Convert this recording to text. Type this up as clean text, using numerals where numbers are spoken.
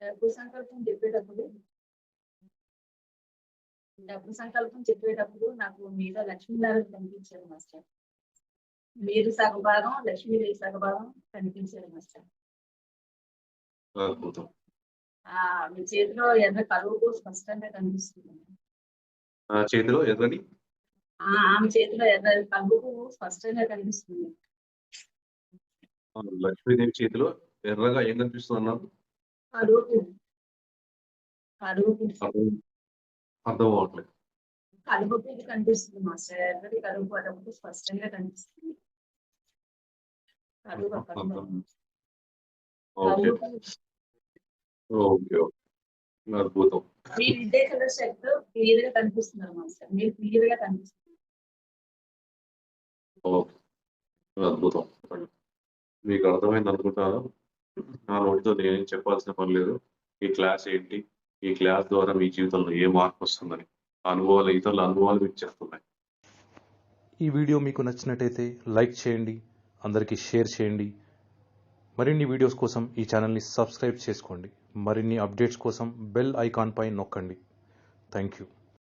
చెప్పేటప్పుడు డబ్బు సంకల్పం చెప్పేటప్పుడు నాకు మీలో లక్ష్మీనారాయణ కనిపించారు మాస్టర్. మీరు సగభాగం, లక్ష్మీదేవి సగభాగం కనిపించారు మాస్టర్. మీ చేతిలో ఎర్ర కలువు స్పష్టంగా కనిపిస్తుంది. చేతిలో ఎర్రని ఆమె చేతిలో ఎర్ర కలువు స్పష్టంగా కనిపిస్తుంది. లక్ష్మీదేవి చేతిలో ఎర్రగా ఏం కనిపిస్తుంది అన్నారు? అర్థం అవ్వట్లేదు. కలుపు కనిపిస్తుంది మాస్టర్. ఎర్రది కలుపు అటప్పుడు స్పష్టంగా కనిపిస్తుంది. అద్భుతం. మీరు ఇదే కలర్ షర్ట్ క్లియర్ గా కనిపిస్తున్నారు మాస్టర్. మీరు క్లియర్ గా కనిపిస్తుంది. అద్భుతం. మీకు అర్థమైంది అనుకుంటాను. నా నోటితో నేనేం చెప్పాల్సిన పని లేదు. ఈ క్లాస్ ఏంటి, ఈ క్లాస్ ద్వారా మీ జీవితంలో ఏ మార్పు వస్తుందని అనుభవాలు, ఇతరుల అనుభవాలు మీకు చేస్తున్నాయి. ఈ వీడియో మీకు నచ్చినట్టయితే లైక్ చేయండి, అందరికీ షేర్ చేయండి. మరిన్ని వీడియోస్ కోసం ఈ ఛానల్ని సబ్స్క్రైబ్ చేసుకోండి. మరిన్ని అప్డేట్స్ కోసం బెల్ ఐకాన్ పై నొక్కండి. Thank you.